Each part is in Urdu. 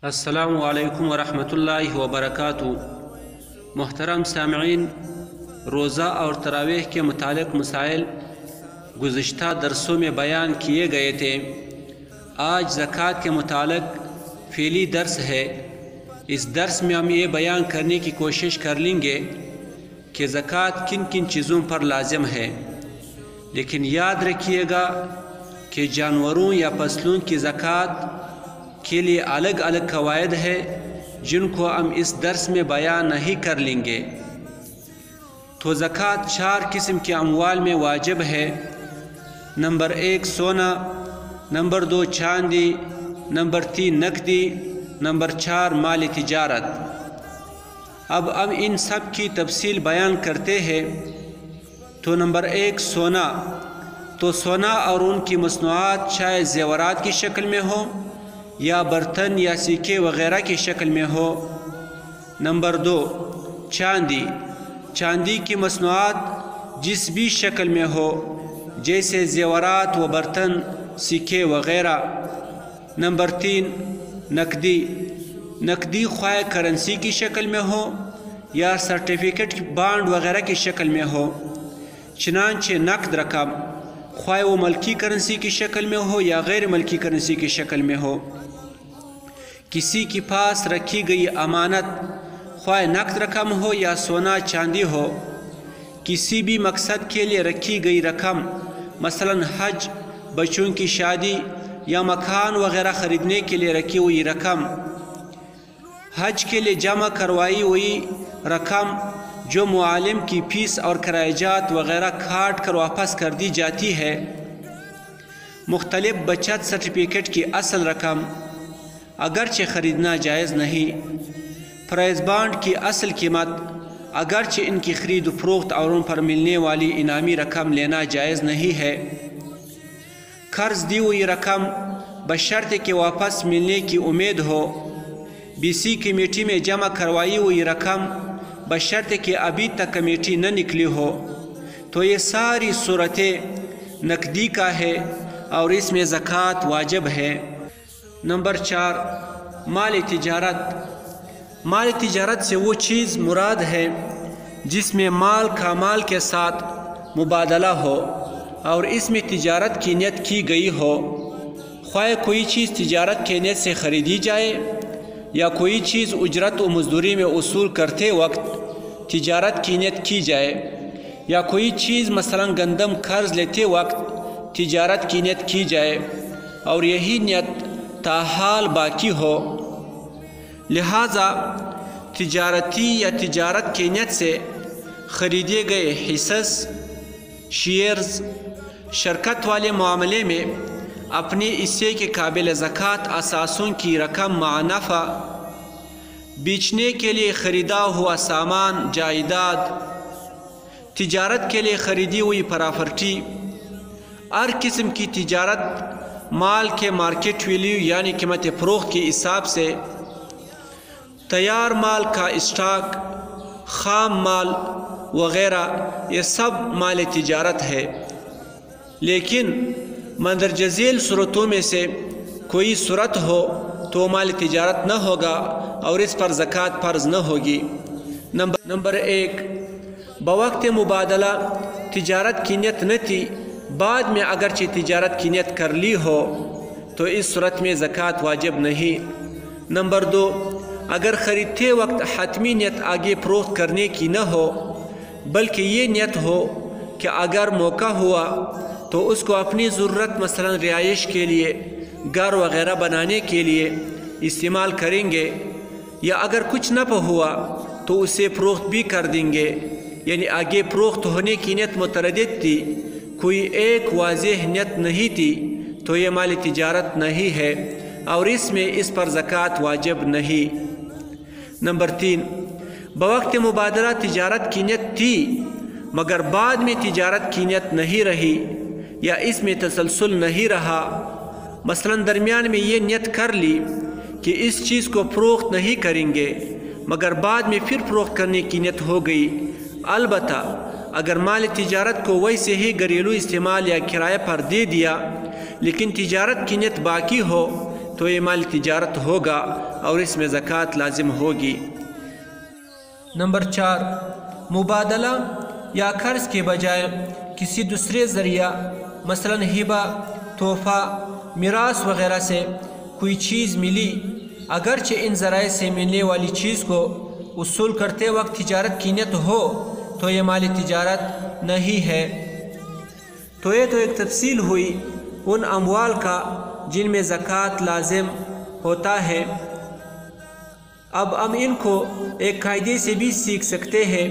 السلام علیکم ورحمۃ اللہ وبرکاتہ۔ محترم سامعین، روزہ اور تراویح کے متعلق مسائل گزشتہ درسوں میں بیان کیے گئے تھے۔ آج زکوٰۃ کے متعلق فعلی درس ہے۔ اس درس میں ہم یہ بیان کرنے کی کوشش کر لیں گے کہ زکوٰۃ کن کن چیزوں پر لازم ہے، لیکن یاد رکھیے گا کہ جانوروں یا فصلوں کی زکوٰۃ کے لیے الگ الگ قواعد ہے جن کو ہم اس درس میں بیان نہیں کر لیں گے۔ تو زکوٰۃ 4 قسم کے اموال میں واجب ہے۔ نمبر 1 سونا، نمبر 2 چاندی، نمبر 3 نقدی، نمبر 4 مال تجارت۔ اب ہم ان سب کی تفصیل بیان کرتے ہیں۔ تو نمبر 1 سونا، تو سونا اور ان کی مصنوعات چاہے زیورات کی شکل میں ہو یا برتن یا سکے وغیرہ کی شکل میں ہو۔ نمبر 2 چاندی، چاندی کی مصنوعات جس بھی شکل میں ہو جیسے زیورات و برتن، سکے وغیرہ۔ نمبر 3 نقدی، نقدی خواہ کرنسی کی شکل میں ہو یا سرٹیفکیٹ بانڈ وغیرہ کی شکل میں ہو، چنانچہ نقد رقم خواہ وہ ملکی کرنسی کی شکل میں ہو یا غیر ملکی کرنسی کی شکل میں ہو۔ کسی کے پاس رکھی گئی امانت خواہ نقد رقم ہو یا سونا چاندی ہو، کسی بھی مقصد کے لیے رکھی گئی رقم، مثلا حج، بچوں کی شادی یا مکان وغیرہ خریدنے کے لیے رکھی ہوئی رقم، حج کے لیے جمع کروائی ہوئی رقم جو معلم کی فیس اور کرایہ جات وغیرہ کاٹ کر واپس کر دی جاتی ہے، مختلف بچت سرٹیفکیٹ کی اصل رقم اگرچہ خریدنا جائز نہیں، پرائز بانڈ کی اصل قیمت اگرچہ ان کی خرید و فروخت اور ان پر ملنے والی انعامی رقم لینا جائز نہیں ہے، قرض دی ہوئی رقم بشرط کہ واپس ملنے کی امید ہو، BC کمیٹی میں جمع کروائی ہوئی رقم بشرط کہ ابھی تک کمیٹی نہ نکلی ہو۔ تو یہ ساری صورتیں نقدی کا ہے اور اس میں زکوٰۃ واجب ہے۔ نمبر 4 مال تجارت، مال تجارت سے وہ چیز مراد ہے جس میں مال کا مال کے ساتھ مبادلہ ہو اور اس میں تجارت کی نیت کی گئی ہو، خواہ کوئی چیز تجارت کے نیت سے خریدی جائے یا کوئی چیز اجرت و مزدوری میں وصول کرتے وقت تجارت کی نیت کی جائے، یا کوئی چیز مثلا گندم قرض لیتے وقت تجارت کی نیت کی جائے اور یہی نیت تاحال باقی ہو۔ لہذا تجارتی یا تجارت کی نیت سے خریدے گئے حصص، شیئرز، شرکت والے معاملے میں اپنے حصے کے قابل زکوٰۃ اثاثوں کی رقم مع نفع، بیچنے کے لیے خریدا ہوا سامان، جائیداد، تجارت کے لیے خریدی ہوئی پراپرٹی، ہر قسم کی تجارت مال کے مارکیٹ ویلیو یعنی قیمت فروخت کے حساب سے، تیار مال کا اسٹاک، خام مال وغیرہ، یہ سب مال تجارت ہے۔ لیکن مندرجہ ذیل صورتوں میں سے کوئی صورت ہو تو مال تجارت نہ ہوگا اور اس پر زکوٰۃ فرض نہ ہوگی۔ نمبر 1 بوقت مبادلہ تجارت کی نیت نہ تھی، بعد میں اگرچہ تجارت کی نیت کر لی ہو تو اس صورت میں زکوٰۃ واجب نہیں۔ نمبر 2 اگر خریدتے وقت حتمی نیت آگے فروخت کرنے کی نہ ہو بلکہ یہ نیت ہو کہ اگر موقع ہوا تو اس کو اپنی ضرورت مثلا رہائش کے لیے، گھر وغیرہ بنانے کے لیے استعمال کریں گے، یا اگر کچھ نفع ہوا تو اسے فروخت بھی کر دیں گے، یعنی آگے فروخت ہونے کی نیت متردد تھی، کوئی ایک واضح نیت نہیں تھی، تو یہ مال تجارت نہیں ہے اور اس میں اس پر زکوٰۃ واجب نہیں۔ نمبر 3 بوقت مبادلہ تجارت کی نیت تھی مگر بعد میں تجارت کی نیت نہیں رہی یا اس میں تسلسل نہیں رہا، مثلا درمیان میں یہ نیت کر لی کہ اس چیز کو فروخت نہیں کریں گے مگر بعد میں پھر فروخت کرنے کی نیت ہو گئی، البتہ اگر مال تجارت کو ویسے ہی گھریلو استعمال یا کرایہ پر دے دیا لیکن تجارت کی نیت باقی ہو تو یہ مال تجارت ہوگا اور اس میں زکوٰۃ لازم ہوگی۔ نمبر 4، مبادلہ یا قرض کے بجائے کسی دوسرے ذریعہ مثلا ہبہ، تحفہ، میراث وغیرہ سے کوئی چیز ملی، اگرچہ ان ذرائع سے ملنے والی چیز کو وصول کرتے وقت تجارت کی نیت ہو تو یہ مال تجارت نہیں ہے۔ تو یہ تو ایک تفصیل ہوئی ان اموال کا جن میں زکوٰۃ لازم ہوتا ہے۔ اب ہم ان کو ایک قاعدے سے بھی سیکھ سکتے ہیں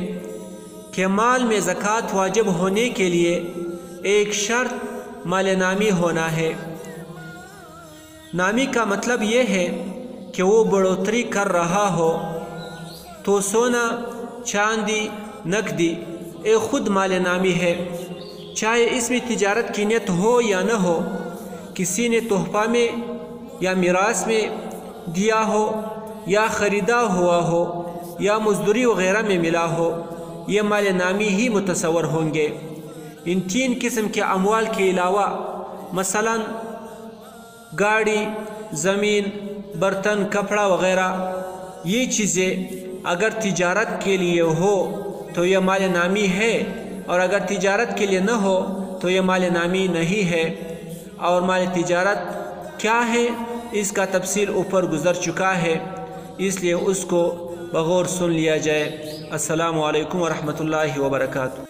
کہ مال میں زکوٰۃ واجب ہونے کے لیے ایک شرط مال نامی ہونا ہے۔ نامی کا مطلب یہ ہے کہ وہ بڑھوتری کر رہا ہو، تو سونا، چاندی، نقدی ایک خود مال نامی ہے، چاہے اس میں تجارت کی نیت ہو یا نہ ہو، کسی نے تحفہ میں یا میراث میں دیا ہو یا خریدا ہوا ہو یا مزدوری وغیرہ میں ملا ہو، یہ مال نامی ہی متصور ہوں گے۔ ان 3 قسم کے اموال کے علاوہ مثلا گاڑی، زمین، برتن، کپڑا وغیرہ یہ چیزیں اگر تجارت کے لیے ہو تو یہ مال نامی ہے، اور اگر تجارت کے لیے نہ ہو تو یہ مال نامی نہیں ہے۔ اور مال تجارت کیا ہے اس کا تفصیل اوپر گزر چکا ہے، اس لیے اس کو بغور سن لیا جائے۔ السلام علیکم ورحمۃ اللہ وبرکاتہ۔